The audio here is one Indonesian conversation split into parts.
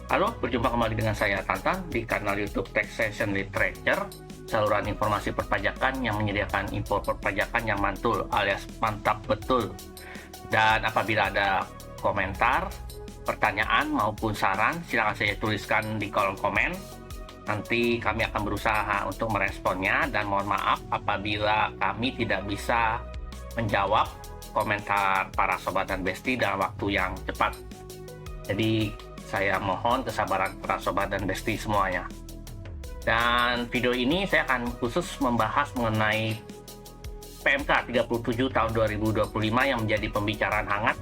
Halo, berjumpa kembali dengan saya Tantan di kanal YouTube Taxation Literature, saluran informasi perpajakan yang menyediakan info perpajakan yang mantul alias mantap betul. Dan apabila ada komentar, pertanyaan maupun saran, silakan saya tuliskan di kolom komen. Nanti kami akan berusaha untuk meresponnya dan mohon maaf apabila kami tidak bisa menjawab komentar para sobat dan besti dalam waktu yang cepat. Jadi saya mohon kesabaran para sobat dan besti semuanya. Dan video ini saya akan khusus membahas mengenai PMK 37 tahun 2025 yang menjadi pembicaraan hangat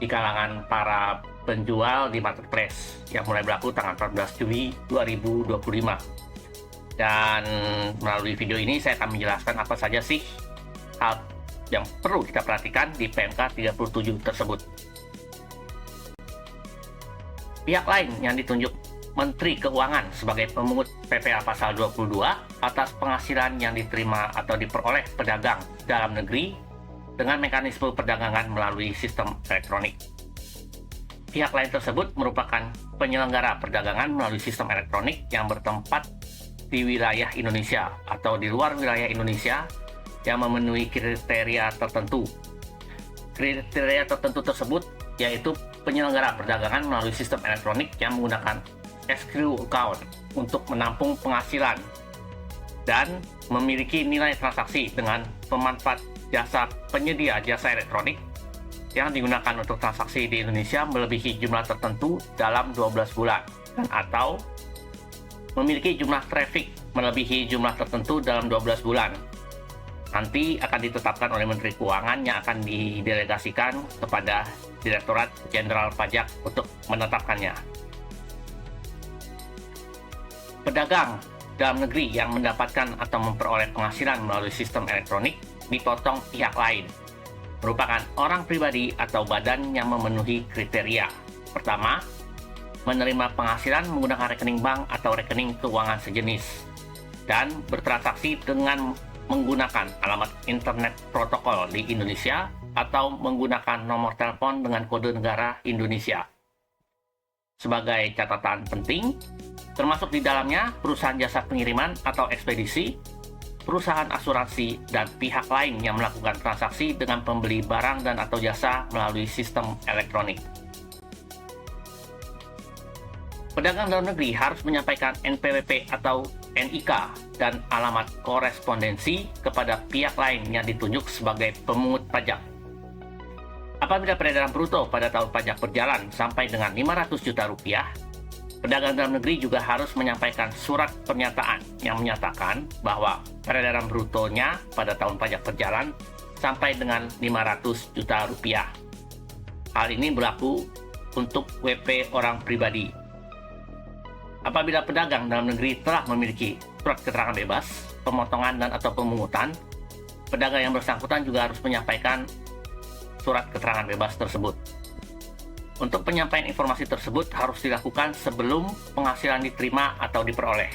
di kalangan para penjual di marketplace yang mulai berlaku tanggal 14 Juli 2025. Dan melalui video ini saya akan menjelaskan apa saja sih hal yang perlu kita perhatikan di PMK 37 tersebut. Pihak lain yang ditunjuk Menteri Keuangan sebagai pemungut PPh pasal 22 atas penghasilan yang diterima atau diperoleh pedagang dalam negeri dengan mekanisme perdagangan melalui sistem elektronik. Pihak lain tersebut merupakan penyelenggara perdagangan melalui sistem elektronik yang bertempat di wilayah Indonesia atau di luar wilayah Indonesia yang memenuhi kriteria tertentu. Kriteria tertentu tersebut yaitu penyelenggara perdagangan melalui sistem elektronik yang menggunakan escrow account untuk menampung penghasilan dan memiliki nilai transaksi dengan pemanfaat jasa penyedia jasa elektronik yang digunakan untuk transaksi di Indonesia melebihi jumlah tertentu dalam 12 bulan dan atau memiliki jumlah traffic melebihi jumlah tertentu dalam 12 bulan. Nanti akan ditetapkan oleh Menteri Keuangan yang akan didelegasikan kepada Direktorat Jenderal Pajak untuk menetapkannya. Pedagang dalam negeri yang mendapatkan atau memperoleh penghasilan melalui sistem elektronik dipotong pihak lain, merupakan orang pribadi atau badan yang memenuhi kriteria. Pertama, menerima penghasilan menggunakan rekening bank atau rekening keuangan sejenis, dan bertransaksi dengan menggunakan alamat internet protokol di Indonesia atau menggunakan nomor telepon dengan kode negara Indonesia. Sebagai catatan penting, termasuk di dalamnya perusahaan jasa pengiriman atau ekspedisi, perusahaan asuransi, dan pihak lain yang melakukan transaksi dengan pembeli barang dan atau jasa melalui sistem elektronik. Pedagang dalam negeri harus menyampaikan NPWP atau NIK dan alamat korespondensi kepada pihak lain yang ditunjuk sebagai pemungut pajak. Apabila peredaran bruto pada tahun pajak berjalan sampai dengan 500 juta rupiah, pedagang dalam negeri juga harus menyampaikan surat pernyataan yang menyatakan bahwa peredaran brutonya pada tahun pajak berjalan sampai dengan 500 juta rupiah. Hal ini berlaku untuk WP orang pribadi. Apabila pedagang dalam negeri telah memiliki surat keterangan bebas, pemotongan dan atau pemungutan, pedagang yang bersangkutan juga harus menyampaikan surat keterangan bebas tersebut. Untuk penyampaian informasi tersebut harus dilakukan sebelum penghasilan diterima atau diperoleh.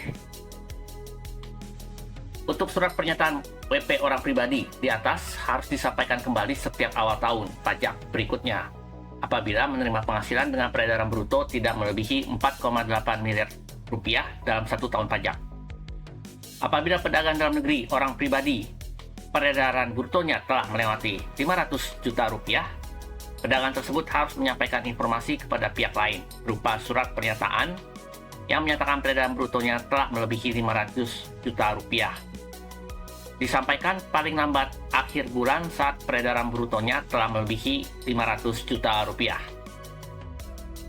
Untuk surat pernyataan WP orang pribadi di atas harus disampaikan kembali setiap awal tahun pajak berikutnya apabila menerima penghasilan dengan peredaran bruto tidak melebihi 4,8 miliar rupiah dalam satu tahun pajak. Apabila pedagang dalam negeri orang pribadi peredaran brutonya telah melewati 500 juta rupiah, pedagang tersebut harus menyampaikan informasi kepada pihak lain berupa surat pernyataan yang menyatakan peredaran brutonya telah melebihi 500 juta rupiah. Disampaikan paling lambat akhir bulan saat peredaran brutonya telah melebihi 500 juta rupiah.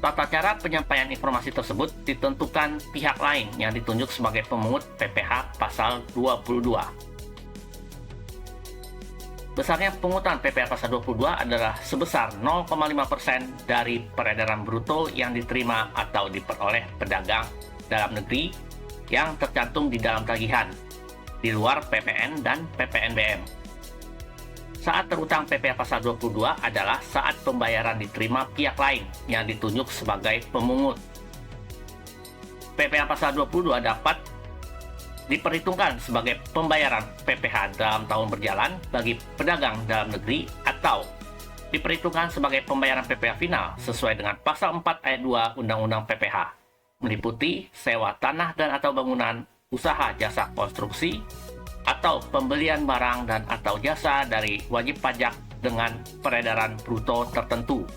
Tata cara penyampaian informasi tersebut ditentukan pihak lain yang ditunjuk sebagai pemungut PPh pasal 22. Besarnya pungutan PPh pasal 22 adalah sebesar 0,5% dari peredaran bruto yang diterima atau diperoleh pedagang dalam negeri yang tercantum di dalam tagihan di luar PPN dan PPNBM. Saat terutang PPh pasal 22 adalah saat pembayaran diterima pihak lain yang ditunjuk sebagai pemungut. PPh pasal 22 dapat diperhitungkan sebagai pembayaran PPh dalam tahun berjalan bagi pedagang dalam negeri atau diperhitungkan sebagai pembayaran PPh final sesuai dengan Pasal 4 Ayat 2 Undang-Undang PPh, meliputi sewa tanah dan atau bangunan, usaha jasa konstruksi, atau pembelian barang dan atau jasa dari wajib pajak dengan peredaran bruto tertentu.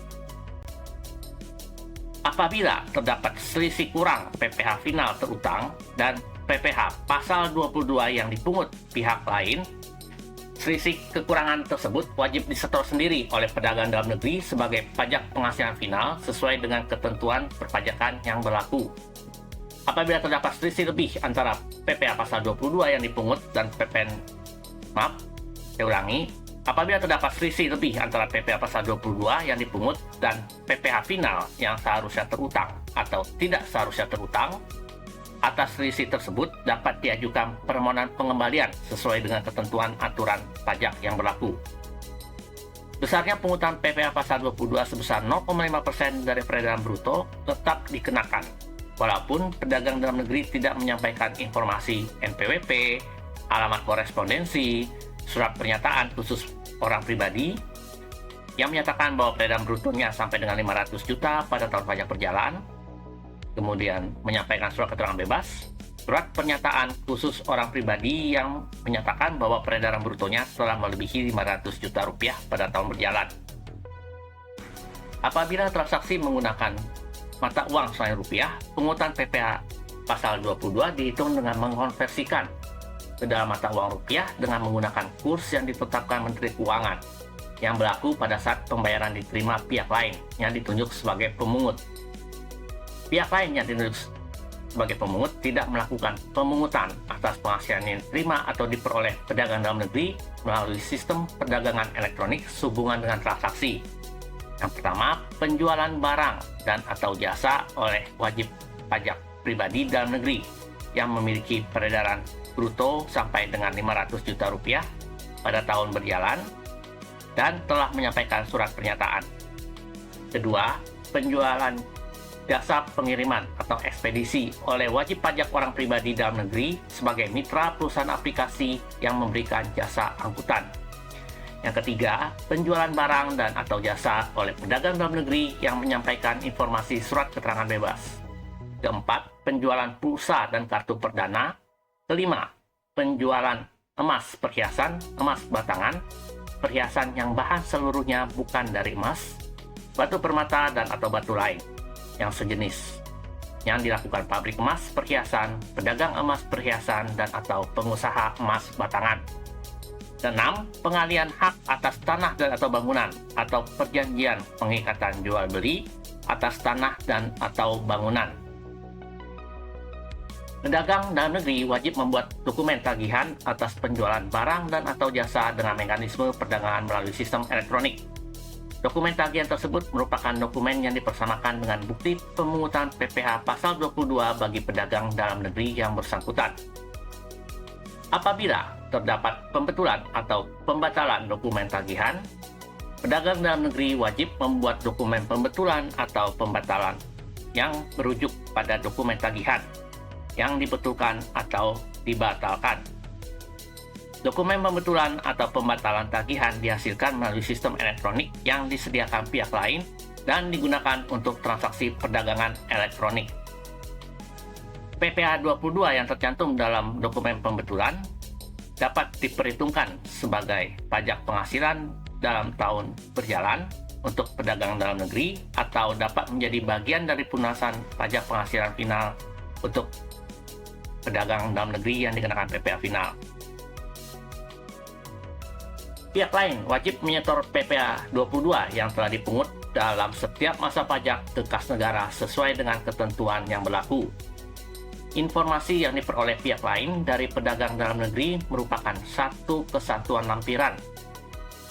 Apabila terdapat selisih kurang PPh final terutang dan PPh pasal 22 yang dipungut pihak lain, selisih kekurangan tersebut wajib disetor sendiri oleh pedagang dalam negeri sebagai pajak penghasilan final sesuai dengan ketentuan perpajakan yang berlaku. Apabila terdapat selisih lebih antara PPh pasal 22 yang dipungut dan apabila terdapat selisih lebih antara PPh pasal 22 yang dipungut dan PPh final yang seharusnya terutang atau tidak seharusnya terutang, atas selisih tersebut dapat diajukan permohonan pengembalian sesuai dengan ketentuan aturan pajak yang berlaku. Besarnya pungutan PPh pasal 22 sebesar 0,5% dari peredaran bruto tetap dikenakan, walaupun pedagang dalam negeri tidak menyampaikan informasi NPWP, alamat korespondensi, surat pernyataan khusus orang pribadi yang menyatakan bahwa peredaran brutonya sampai dengan 500 juta pada tahun pajak berjalan, kemudian menyampaikan surat keterangan bebas, surat pernyataan khusus orang pribadi yang menyatakan bahwa peredaran brutonya telah melebihi 500 juta rupiah pada tahun berjalan. Apabila transaksi menggunakan mata uang selain rupiah, pungutan PPh pasal 22 dihitung dengan mengkonversikan ke dalam mata uang rupiah dengan menggunakan kurs yang ditetapkan Menteri Keuangan yang berlaku pada saat pembayaran diterima pihak lain yang ditunjuk sebagai pemungut. Pihak lain yang ditunjuk sebagai pemungut tidak melakukan pemungutan atas penghasilan yang diterima atau diperoleh pedagang dalam negeri melalui sistem perdagangan elektronik sehubungan dengan transaksi. Yang pertama, penjualan barang dan atau jasa oleh wajib pajak pribadi dalam negeri yang memiliki peredaran bruto sampai dengan 500 juta rupiah pada tahun berjalan dan telah menyampaikan surat pernyataan. Kedua, penjualan jasa pengiriman atau ekspedisi oleh wajib pajak orang pribadi dalam negeri sebagai mitra perusahaan aplikasi yang memberikan jasa angkutan. Yang ketiga, penjualan barang dan atau jasa oleh pedagang dalam negeri yang menyampaikan informasi surat keterangan bebas. Keempat, penjualan pulsa dan kartu perdana. Kelima, penjualan emas perhiasan, emas batangan, perhiasan yang bahan seluruhnya bukan dari emas, batu permata dan atau batu lain yang sejenis, yang dilakukan pabrik emas perhiasan, pedagang emas perhiasan dan atau pengusaha emas batangan. Keenam, pengalian hak atas tanah dan atau bangunan atau perjanjian pengikatan jual beli atas tanah dan atau bangunan. Pedagang dalam negeri wajib membuat dokumen tagihan atas penjualan barang dan atau jasa dengan mekanisme perdagangan melalui sistem elektronik. Dokumen tagihan tersebut merupakan dokumen yang dipersamakan dengan bukti pemungutan PPh pasal 22 bagi pedagang dalam negeri yang bersangkutan. Apabila terdapat pembetulan atau pembatalan dokumen tagihan, pedagang dalam negeri wajib membuat dokumen pembetulan atau pembatalan yang merujuk pada dokumen tagihan yang dibetulkan atau dibatalkan. Dokumen pembetulan atau pembatalan tagihan dihasilkan melalui sistem elektronik yang disediakan pihak lain dan digunakan untuk transaksi perdagangan elektronik. PPh 22 yang tercantum dalam dokumen pembetulan dapat diperhitungkan sebagai pajak penghasilan dalam tahun berjalan untuk pedagang dalam negeri atau dapat menjadi bagian dari pelunasan pajak penghasilan final untuk pedagang dalam negeri yang dikenakan PPh final. Pihak lain wajib menyetor PPh 22 yang telah dipungut dalam setiap masa pajak ke kas negara sesuai dengan ketentuan yang berlaku. Informasi yang diperoleh pihak lain dari pedagang dalam negeri merupakan satu kesatuan lampiran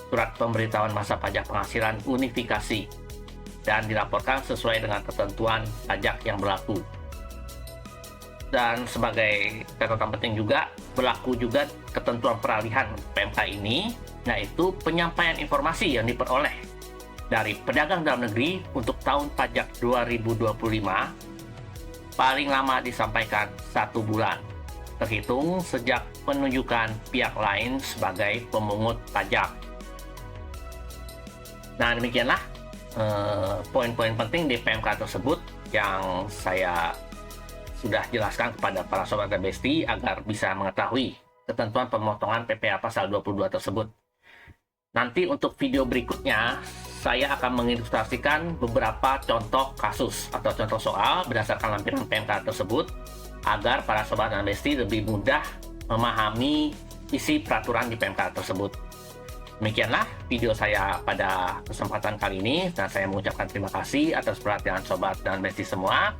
surat pemberitahuan masa pajak penghasilan unifikasi dan dilaporkan sesuai dengan ketentuan pajak yang berlaku. Dan sebagai catatan penting juga, berlaku juga ketentuan peralihan PMK ini, yaitu penyampaian informasi yang diperoleh dari pedagang dalam negeri untuk tahun pajak 2025 paling lama disampaikan 1 bulan, terhitung sejak penunjukan pihak lain sebagai pemungut pajak. Nah, demikianlah poin-poin penting di PMK tersebut yang saya sudah jelaskan kepada para sobat dan besti agar bisa mengetahui ketentuan pemotongan PPh pasal 22 tersebut. Nanti untuk video berikutnya, saya akan mengilustrasikan beberapa contoh kasus atau contoh soal berdasarkan lampiran PMK tersebut agar para sobat dan besti lebih mudah memahami isi peraturan di PMK tersebut. Demikianlah video saya pada kesempatan kali ini, dan saya mengucapkan terima kasih atas perhatian sobat dan besti semua.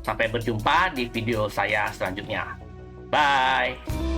Sampai berjumpa di video saya selanjutnya. Bye!